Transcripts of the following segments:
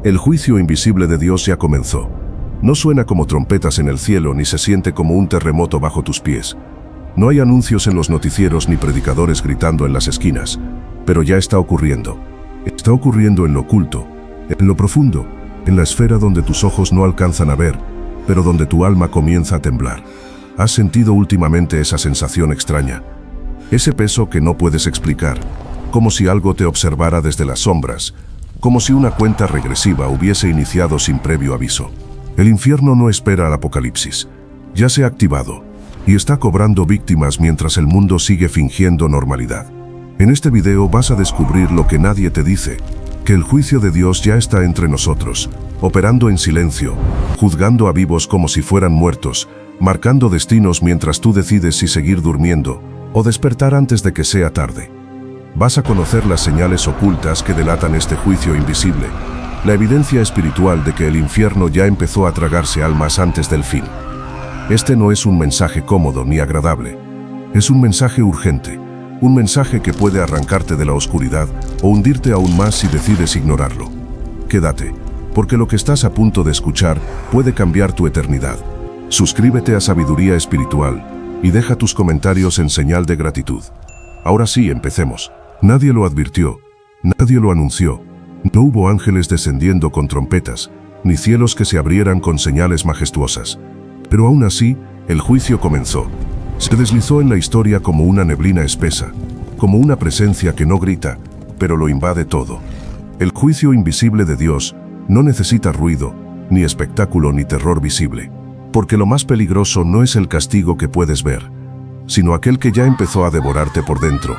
El juicio invisible de Dios ya comenzó. No suena como trompetas en el cielo ni se siente como un terremoto bajo tus pies. No hay anuncios en los noticieros ni predicadores gritando en las esquinas, pero ya está ocurriendo. Está ocurriendo en lo oculto, en lo profundo, en la esfera donde tus ojos no alcanzan a ver, pero donde tu alma comienza a temblar. ¿Has sentido últimamente esa sensación extraña? Ese peso que no puedes explicar, como si algo te observara desde las sombras, como si una cuenta regresiva hubiese iniciado sin previo aviso. El infierno no espera al apocalipsis. Ya se ha activado y está cobrando víctimas mientras el mundo sigue fingiendo normalidad. En este video vas a descubrir lo que nadie te dice, que el juicio de Dios ya está entre nosotros, operando en silencio, juzgando a vivos como si fueran muertos, marcando destinos mientras tú decides si seguir durmiendo o despertar antes de que sea tarde. Vas a conocer las señales ocultas que delatan este juicio invisible, la evidencia espiritual de que el infierno ya empezó a tragarse almas antes del fin. Este no es un mensaje cómodo ni agradable. Es un mensaje urgente, un mensaje que puede arrancarte de la oscuridad o hundirte aún más si decides ignorarlo. Quédate, porque lo que estás a punto de escuchar puede cambiar tu eternidad. Suscríbete a Sabiduría Espiritual y deja tus comentarios en señal de gratitud. Ahora sí, empecemos. Nadie lo advirtió, nadie lo anunció. No hubo ángeles descendiendo con trompetas, ni cielos que se abrieran con señales majestuosas. Pero aún así, el juicio comenzó. Se deslizó en la historia como una neblina espesa, como una presencia que no grita, pero lo invade todo. El juicio invisible de Dios no necesita ruido, ni espectáculo, ni terror visible. Porque lo más peligroso no es el castigo que puedes ver, sino aquel que ya empezó a devorarte por dentro,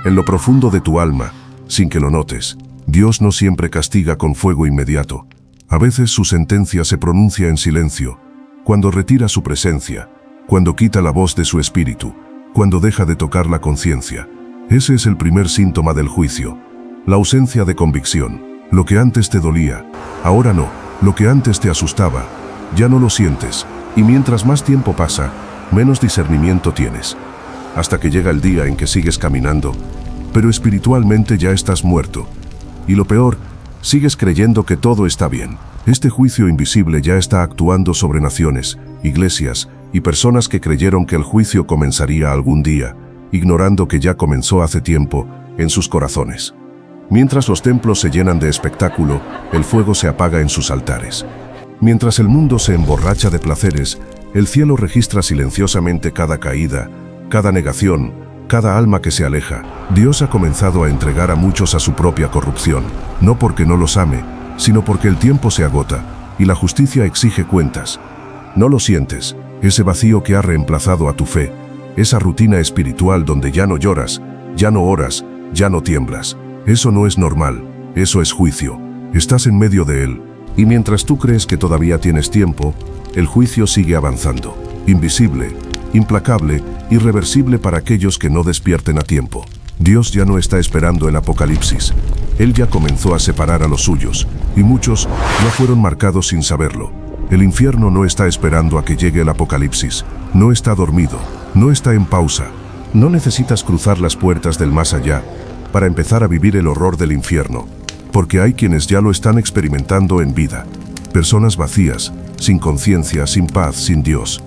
en lo profundo de tu alma, sin que lo notes. Dios no siempre castiga con fuego inmediato. A veces su sentencia se pronuncia en silencio, cuando retira su presencia, cuando quita la voz de su espíritu, cuando deja de tocar la conciencia. Ese es el primer síntoma del juicio, la ausencia de convicción. Lo que antes te dolía, ahora no. Lo que antes te asustaba, ya no lo sientes. Y mientras más tiempo pasa, menos discernimiento tienes. Hasta que llega el día en que sigues caminando, pero espiritualmente ya estás muerto. Y lo peor, sigues creyendo que todo está bien. Este juicio invisible ya está actuando sobre naciones, iglesias y personas que creyeron que el juicio comenzaría algún día, ignorando que ya comenzó hace tiempo en sus corazones. Mientras los templos se llenan de espectáculo, el fuego se apaga en sus altares. Mientras el mundo se emborracha de placeres, el cielo registra silenciosamente cada caída, cada negación, cada alma que se aleja. Dios ha comenzado a entregar a muchos a su propia corrupción, no porque no los ame, sino porque el tiempo se agota y la justicia exige cuentas. No lo sientes, ese vacío que ha reemplazado a tu fe, esa rutina espiritual donde ya no lloras, ya no oras, ya no tiemblas. Eso no es normal, eso es juicio. Estás en medio de él, y mientras tú crees que todavía tienes tiempo, el juicio sigue avanzando, invisible, implacable, irreversible para aquellos que no despierten a tiempo. Dios ya no está esperando el apocalipsis. Él ya comenzó a separar a los suyos, y muchos no fueron marcados sin saberlo. El infierno no está esperando a que llegue el apocalipsis. No está dormido, no está en pausa. No necesitas cruzar las puertas del más allá para empezar a vivir el horror del infierno, porque hay quienes ya lo están experimentando en vida. Personas vacías, sin conciencia, sin paz, sin Dios.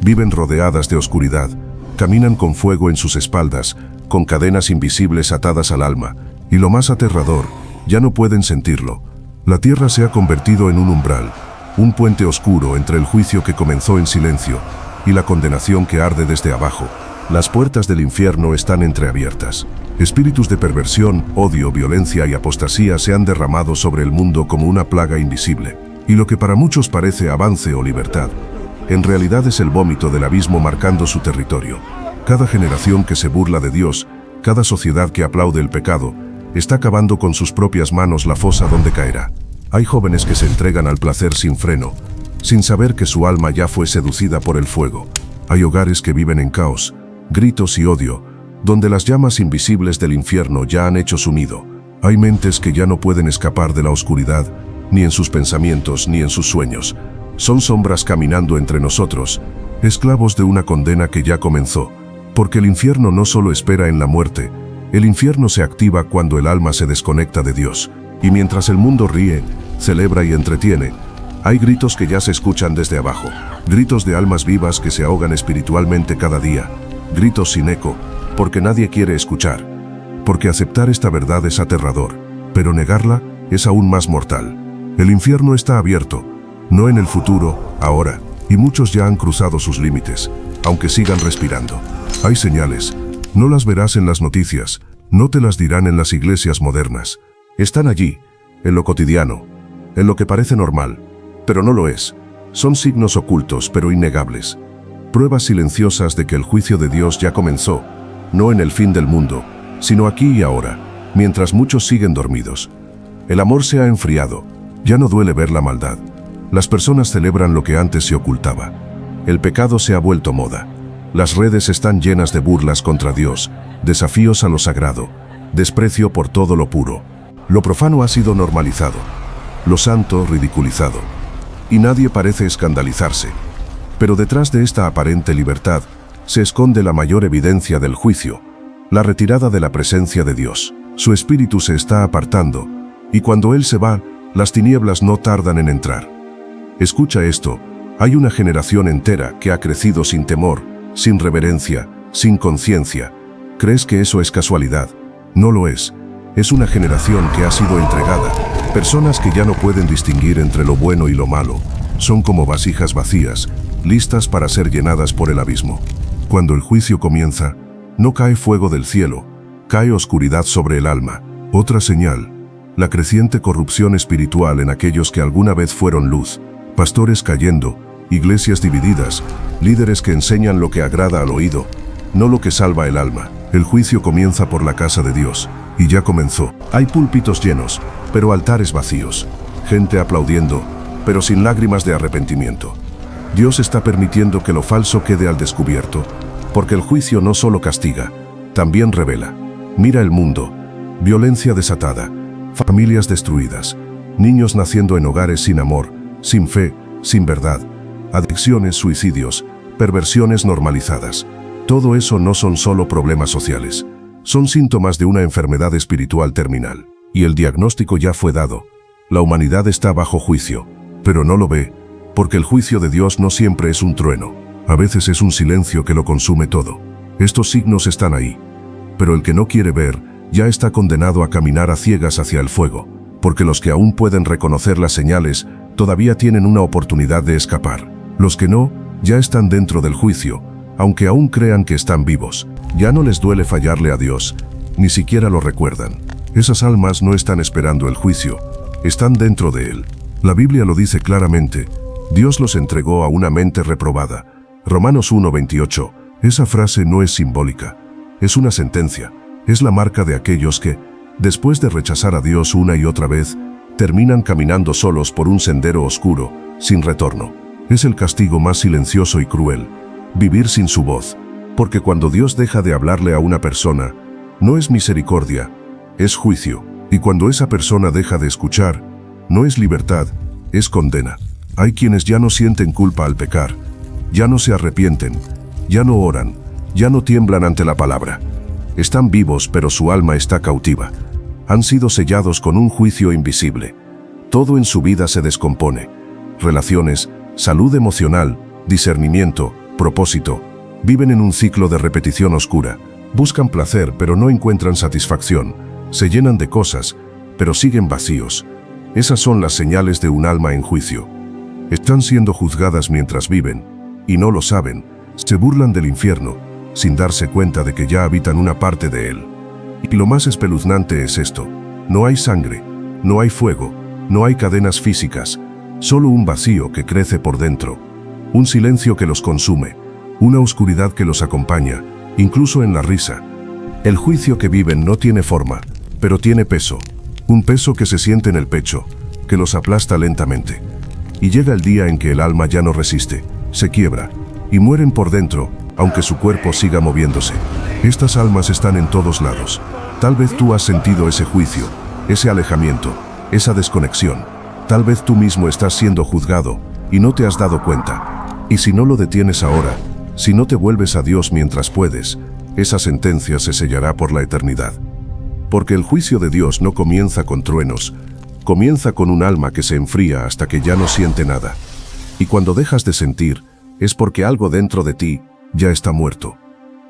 Viven rodeadas de oscuridad, caminan con fuego en sus espaldas, con cadenas invisibles atadas al alma, y lo más aterrador, ya no pueden sentirlo. La tierra se ha convertido en un umbral, un puente oscuro entre el juicio que comenzó en silencio y la condenación que arde desde abajo. Las puertas del infierno están entreabiertas. Espíritus de perversión, odio, violencia y apostasía se han derramado sobre el mundo como una plaga invisible. Y lo que para muchos parece avance o libertad, en realidad es el vómito del abismo marcando su territorio. Cada generación que se burla de Dios, cada sociedad que aplaude el pecado, está cavando con sus propias manos la fosa donde caerá. Hay jóvenes que se entregan al placer sin freno, sin saber que su alma ya fue seducida por el fuego. Hay hogares que viven en caos, gritos y odio, donde las llamas invisibles del infierno ya han hecho su nido. Hay mentes que ya no pueden escapar de la oscuridad, ni en sus pensamientos ni en sus sueños. Son sombras caminando entre nosotros, esclavos de una condena que ya comenzó. Porque el infierno no solo espera en la muerte, el infierno se activa cuando el alma se desconecta de Dios. Y mientras el mundo ríe, celebra y entretiene, hay gritos que ya se escuchan desde abajo, gritos de almas vivas que se ahogan espiritualmente cada día, gritos sin eco, porque nadie quiere escuchar, porque aceptar esta verdad es aterrador, pero negarla es aún más mortal. El infierno está abierto, no en el futuro, ahora, y muchos ya han cruzado sus límites, aunque sigan respirando. Hay señales, no las verás en las noticias, no te las dirán en las iglesias modernas. Están allí, en lo cotidiano, en lo que parece normal, pero no lo es. Son signos ocultos pero innegables. Pruebas silenciosas de que el juicio de Dios ya comenzó, no en el fin del mundo, sino aquí y ahora, mientras muchos siguen dormidos. El amor se ha enfriado, ya no duele ver la maldad. Las personas celebran lo que antes se ocultaba. El pecado se ha vuelto moda. Las redes están llenas de burlas contra Dios, desafíos a lo sagrado, desprecio por todo lo puro. Lo profano ha sido normalizado, lo santo ridiculizado. Y nadie parece escandalizarse. Pero detrás de esta aparente libertad se esconde la mayor evidencia del juicio, la retirada de la presencia de Dios. Su espíritu se está apartando, y cuando Él se va, las tinieblas no tardan en entrar. Escucha esto, hay una generación entera que ha crecido sin temor, sin reverencia, sin conciencia. ¿Crees que eso es casualidad? No lo es. Es una generación que ha sido entregada. Personas que ya no pueden distinguir entre lo bueno y lo malo. Son como vasijas vacías, listas para ser llenadas por el abismo. Cuando el juicio comienza, no cae fuego del cielo, cae oscuridad sobre el alma. Otra señal, la creciente corrupción espiritual en aquellos que alguna vez fueron luz. Pastores cayendo, iglesias divididas, líderes que enseñan lo que agrada al oído, no lo que salva el alma. El juicio comienza por la casa de Dios, y ya comenzó. Hay púlpitos llenos, pero altares vacíos. Gente aplaudiendo, pero sin lágrimas de arrepentimiento. Dios está permitiendo que lo falso quede al descubierto, porque el juicio no solo castiga, también revela. Mira el mundo, violencia desatada, familias destruidas, niños naciendo en hogares sin amor, sin fe, sin verdad, adicciones, suicidios, perversiones normalizadas. Todo eso no son solo problemas sociales, son síntomas de una enfermedad espiritual terminal. Y el diagnóstico ya fue dado. La humanidad está bajo juicio, pero no lo ve, porque el juicio de Dios no siempre es un trueno. A veces es un silencio que lo consume todo. Estos signos están ahí, pero el que no quiere ver, ya está condenado a caminar a ciegas hacia el fuego, porque los que aún pueden reconocer las señales, todavía tienen una oportunidad de escapar. Los que no, ya están dentro del juicio, aunque aún crean que están vivos. Ya no les duele fallarle a Dios, ni siquiera lo recuerdan. Esas almas no están esperando el juicio, están dentro de él. La Biblia lo dice claramente, Dios los entregó a una mente reprobada. Romanos 1:28, esa frase no es simbólica, es una sentencia, es la marca de aquellos que, después de rechazar a Dios una y otra vez, terminan caminando solos por un sendero oscuro, sin retorno. Es el castigo más silencioso y cruel, vivir sin su voz, porque cuando Dios deja de hablarle a una persona, no es misericordia, es juicio, y cuando esa persona deja de escuchar, no es libertad, es condena. Hay quienes ya no sienten culpa al pecar, ya no se arrepienten, ya no oran, ya no tiemblan ante la palabra. Están vivos pero su alma está cautiva. Han sido sellados con un juicio invisible. Todo en su vida se descompone. Relaciones, salud emocional, discernimiento, propósito. Viven en un ciclo de repetición oscura. Buscan placer pero no encuentran satisfacción. Se llenan de cosas, pero siguen vacíos. Esas son las señales de un alma en juicio. Están siendo juzgadas mientras viven, y no lo saben. Se burlan del infierno, sin darse cuenta de que ya habitan una parte de él. Y lo más espeluznante es esto: no hay sangre, no hay fuego, no hay cadenas físicas, solo un vacío que crece por dentro, un silencio que los consume, una oscuridad que los acompaña, incluso en la risa. El juicio que viven no tiene forma, pero tiene peso, un peso que se siente en el pecho, que los aplasta lentamente. Y llega el día en que el alma ya no resiste, se quiebra, y mueren por dentro, aunque su cuerpo siga moviéndose. Estas almas están en todos lados. Tal vez tú has sentido ese juicio, ese alejamiento, esa desconexión. Tal vez tú mismo estás siendo juzgado y no te has dado cuenta. Y si no lo detienes ahora, si no te vuelves a Dios mientras puedes, esa sentencia se sellará por la eternidad. Porque el juicio de Dios no comienza con truenos, comienza con un alma que se enfría hasta que ya no siente nada. Y cuando dejas de sentir, es porque algo dentro de ti ya está muerto.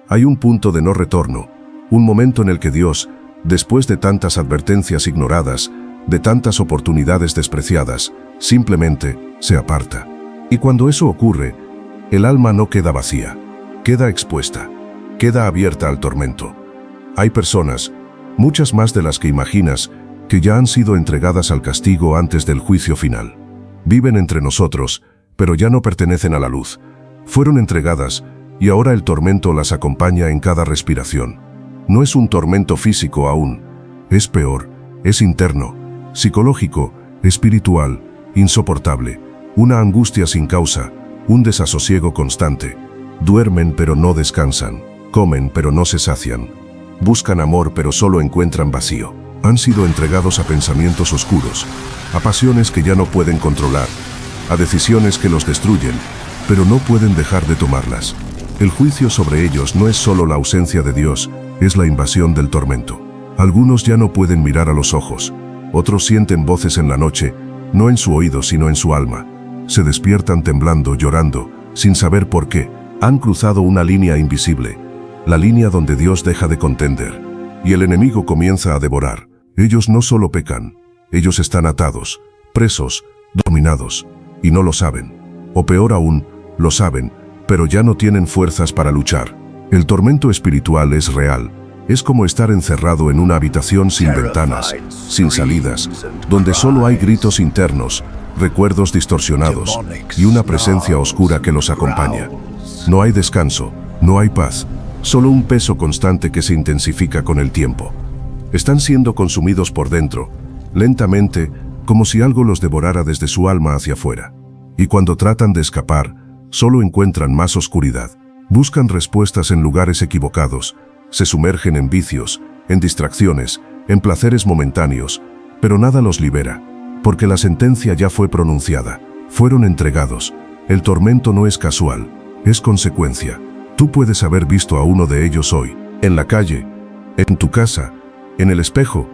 Hay un punto de no retorno, un momento en el que Dios, después de tantas advertencias ignoradas, de tantas oportunidades despreciadas, simplemente se aparta. Y cuando eso ocurre, el alma no queda vacía, queda expuesta, queda abierta al tormento. Hay personas, muchas más de las que imaginas, que ya han sido entregadas al castigo antes del juicio final. Viven entre nosotros, pero ya no pertenecen a la luz. Fueron entregadas, y ahora el tormento las acompaña en cada respiración. No es un tormento físico aún, es peor, es interno, psicológico, espiritual, insoportable, una angustia sin causa, un desasosiego constante. Duermen pero no descansan, comen pero no se sacian, buscan amor pero solo encuentran vacío. Han sido entregados a pensamientos oscuros, a pasiones que ya no pueden controlar, a decisiones que los destruyen, pero no pueden dejar de tomarlas. El juicio sobre ellos no es solo la ausencia de Dios, es la invasión del tormento. Algunos ya no pueden mirar a los ojos, otros sienten voces en la noche, no en su oído sino en su alma. Se despiertan temblando, llorando, sin saber por qué. Han cruzado una línea invisible, la línea donde Dios deja de contender, y el enemigo comienza a devorar. Ellos no solo pecan, ellos están atados, presos, dominados, y no lo saben. O peor aún, lo saben, pero ya no tienen fuerzas para luchar. El tormento espiritual es real. Es como estar encerrado en una habitación sin ventanas, sin salidas, donde solo hay gritos internos, recuerdos distorsionados y una presencia oscura que los acompaña. No hay descanso, no hay paz, solo un peso constante que se intensifica con el tiempo. Están siendo consumidos por dentro, lentamente, como si algo los devorara desde su alma hacia afuera. Y cuando tratan de escapar, solo encuentran más oscuridad. Buscan respuestas en lugares equivocados, se sumergen en vicios, en distracciones, en placeres momentáneos, pero nada los libera, porque la sentencia ya fue pronunciada. Fueron entregados. El tormento no es casual, es consecuencia. Tú puedes haber visto a uno de ellos hoy, en la calle, en tu casa, en el espejo.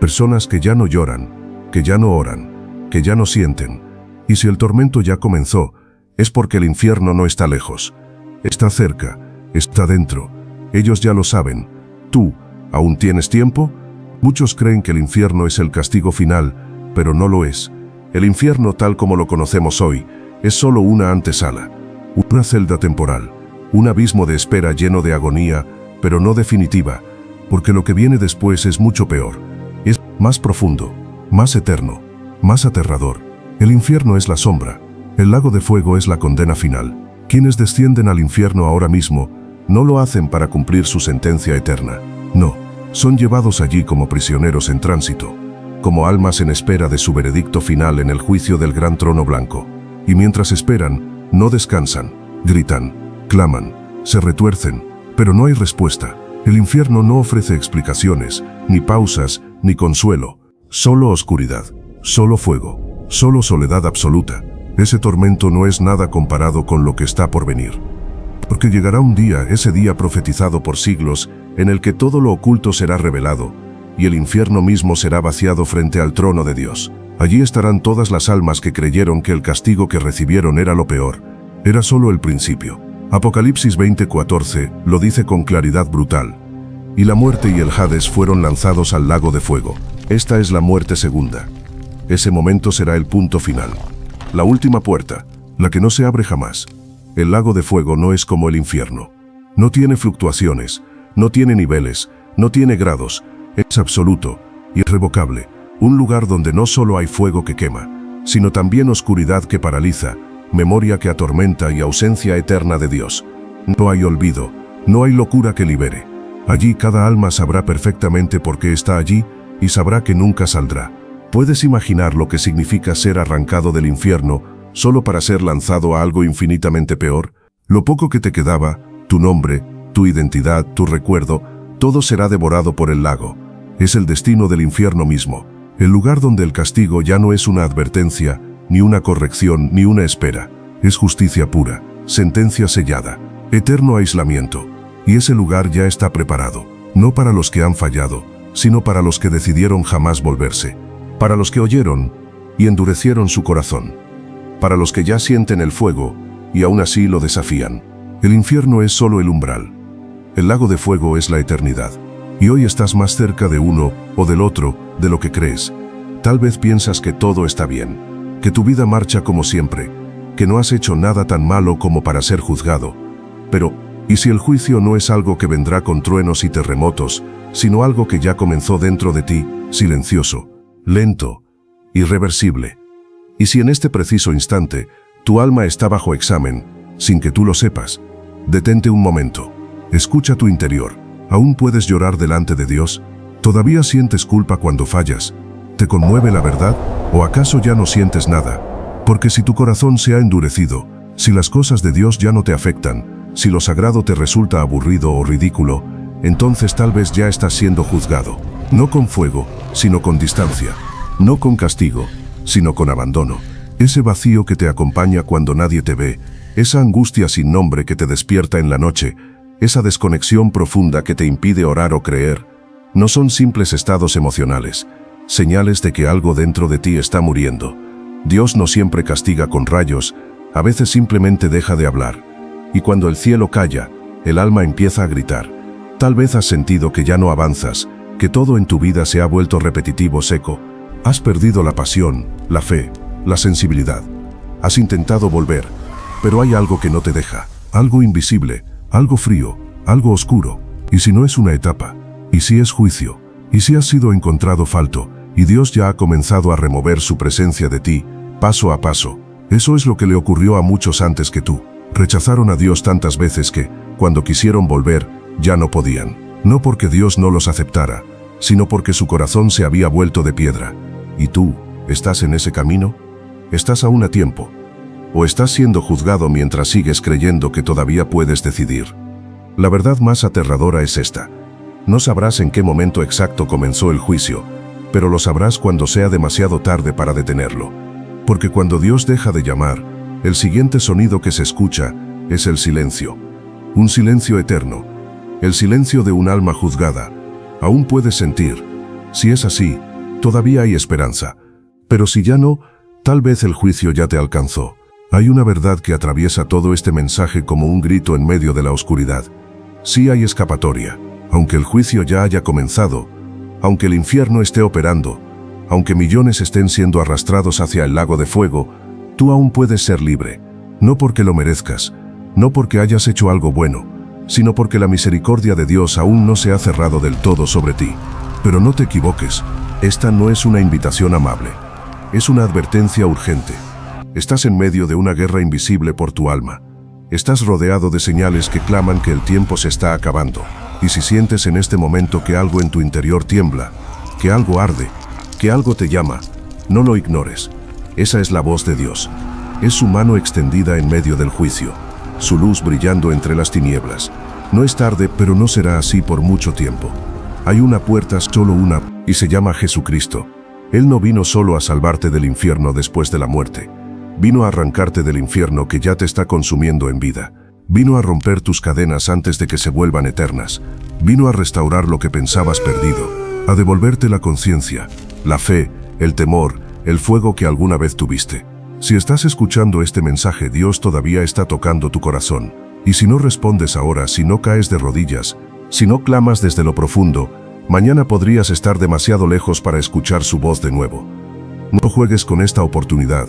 Personas que ya no lloran, que ya no oran, que ya no sienten. Y si el tormento ya comenzó, es porque el infierno no está lejos. Está cerca, está dentro. Ellos ya lo saben. ¿Tú, aún tienes tiempo? Muchos creen que el infierno es el castigo final, pero no lo es. El infierno tal como lo conocemos hoy, es solo una antesala, una celda temporal, un abismo de espera lleno de agonía, pero no definitiva, porque lo que viene después es mucho peor. Es más profundo, más eterno, más aterrador. El infierno es la sombra, el lago de fuego es la condena final. Quienes descienden al infierno ahora mismo, no lo hacen para cumplir su sentencia eterna. No, son llevados allí como prisioneros en tránsito, como almas en espera de su veredicto final en el juicio del gran trono blanco. Y mientras esperan, no descansan, gritan, claman, se retuercen, pero no hay respuesta. El infierno no ofrece explicaciones, ni pausas, ni consuelo. Solo oscuridad, solo fuego, solo soledad absoluta. Ese tormento no es nada comparado con lo que está por venir. Porque llegará un día, ese día profetizado por siglos, en el que todo lo oculto será revelado, y el infierno mismo será vaciado frente al trono de Dios. Allí estarán todas las almas que creyeron que el castigo que recibieron era lo peor. Era solo el principio. Apocalipsis 20:14 lo dice con claridad brutal. Y la muerte y el Hades fueron lanzados al lago de fuego. Esta es la muerte segunda. Ese momento será el punto final. La última puerta, la que no se abre jamás. El lago de fuego no es como el infierno. No tiene fluctuaciones, no tiene niveles, no tiene grados. Es absoluto, irrevocable. Un lugar donde no solo hay fuego que quema, sino también oscuridad que paraliza, memoria que atormenta y ausencia eterna de Dios. No hay olvido, no hay locura que libere. Allí cada alma sabrá perfectamente por qué está allí y sabrá que nunca saldrá. ¿Puedes imaginar lo que significa ser arrancado del infierno solo para ser lanzado a algo infinitamente peor? Lo poco que te quedaba, tu nombre, tu identidad, tu recuerdo, todo será devorado por el lago. Es el destino del infierno mismo, el lugar donde el castigo ya no es una advertencia, ni una corrección, ni una espera. Es justicia pura, sentencia sellada, eterno aislamiento. Y ese lugar ya está preparado, no para los que han fallado, sino para los que decidieron jamás volverse, para los que oyeron y endurecieron su corazón, para los que ya sienten el fuego y aún así lo desafían. El infierno es solo el umbral. El lago de fuego es la eternidad. Y hoy estás más cerca de uno o del otro de lo que crees. Tal vez piensas que todo está bien, que tu vida marcha como siempre, que no has hecho nada tan malo como para ser juzgado. Pero, ¿y si el juicio no es algo que vendrá con truenos y terremotos, sino algo que ya comenzó dentro de ti, silencioso, lento, irreversible? ¿Y si en este preciso instante tu alma está bajo examen, sin que tú lo sepas? Detente un momento. Escucha tu interior. ¿Aún puedes llorar delante de Dios? ¿Todavía sientes culpa cuando fallas? ¿Te conmueve la verdad? ¿O acaso ya no sientes nada? Porque si tu corazón se ha endurecido, si las cosas de Dios ya no te afectan, si lo sagrado te resulta aburrido o ridículo, entonces tal vez ya estás siendo juzgado. No con fuego, sino con distancia. No con castigo, sino con abandono. Ese vacío que te acompaña cuando nadie te ve, esa angustia sin nombre que te despierta en la noche, esa desconexión profunda que te impide orar o creer, no son simples estados emocionales, señales de que algo dentro de ti está muriendo. Dios no siempre castiga con rayos, a veces simplemente deja de hablar. Y cuando el cielo calla, el alma empieza a gritar. Tal vez has sentido que ya no avanzas, que todo en tu vida se ha vuelto repetitivo, seco. Has perdido la pasión, la fe, la sensibilidad. Has intentado volver, pero hay algo que no te deja, algo invisible, algo frío, algo oscuro. ¿Y si no es una etapa? ¿Y si es juicio? ¿Y si has sido encontrado falto, y Dios ya ha comenzado a remover su presencia de ti, paso a paso? Eso es lo que le ocurrió a muchos antes que tú. Rechazaron a Dios tantas veces que, cuando quisieron volver, ya no podían. No porque Dios no los aceptara, sino porque su corazón se había vuelto de piedra. ¿Y tú, estás en ese camino? ¿Estás aún a tiempo? ¿O estás siendo juzgado mientras sigues creyendo que todavía puedes decidir? La verdad más aterradora es esta. No sabrás en qué momento exacto comenzó el juicio, pero lo sabrás cuando sea demasiado tarde para detenerlo. Porque cuando Dios deja de llamar, el siguiente sonido que se escucha es el silencio. Un silencio eterno. El silencio de un alma juzgada. Aún puedes sentir. Si es así, todavía hay esperanza. Pero si ya no, tal vez el juicio ya te alcanzó. Hay una verdad que atraviesa todo este mensaje como un grito en medio de la oscuridad. Sí hay escapatoria. Aunque el juicio ya haya comenzado, aunque el infierno esté operando, aunque millones estén siendo arrastrados hacia el lago de fuego, tú aún puedes ser libre. No porque lo merezcas, no porque hayas hecho algo bueno, sino porque la misericordia de Dios aún no se ha cerrado del todo sobre ti. Pero no te equivoques, esta no es una invitación amable. Es una advertencia urgente. Estás en medio de una guerra invisible por tu alma. Estás rodeado de señales que claman que el tiempo se está acabando. Y si sientes en este momento que algo en tu interior tiembla, que algo arde, que algo te llama, no lo ignores. Esa es la voz de Dios. Es su mano extendida en medio del juicio, su luz brillando entre las tinieblas. No es tarde, pero no será así por mucho tiempo. Hay una puerta, solo una, y se llama Jesucristo. Él no vino solo a salvarte del infierno después de la muerte. Vino a arrancarte del infierno que ya te está consumiendo en vida. Vino a romper tus cadenas antes de que se vuelvan eternas. Vino a restaurar lo que pensabas perdido, a devolverte la conciencia, la fe, el temor, el fuego que alguna vez tuviste. Si estás escuchando este mensaje, Dios todavía está tocando tu corazón. Y si no respondes ahora, si no caes de rodillas, si no clamas desde lo profundo, mañana podrías estar demasiado lejos para escuchar su voz de nuevo. No juegues con esta oportunidad.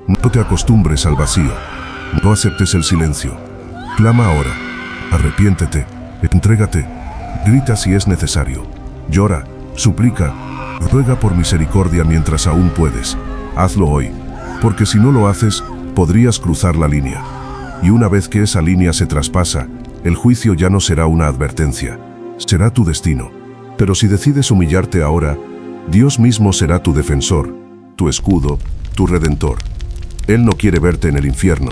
No te acostumbres al vacío. No aceptes el silencio. Clama ahora. Arrepiéntete. Entrégate. Grita si es necesario. Llora. Suplica. Ruega por misericordia mientras aún puedes. Hazlo hoy. Porque si no lo haces, podrías cruzar la línea. Y una vez que esa línea se traspasa, el juicio ya no será una advertencia. Será tu destino. Pero si decides humillarte ahora, Dios mismo será tu defensor, tu escudo, tu redentor. Él no quiere verte en el infierno,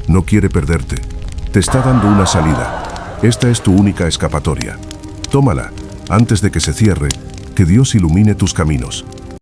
no quiere perderte. Te está dando una salida. Esta es tu única escapatoria. Tómala, antes de que se cierre, que Dios ilumine tus caminos.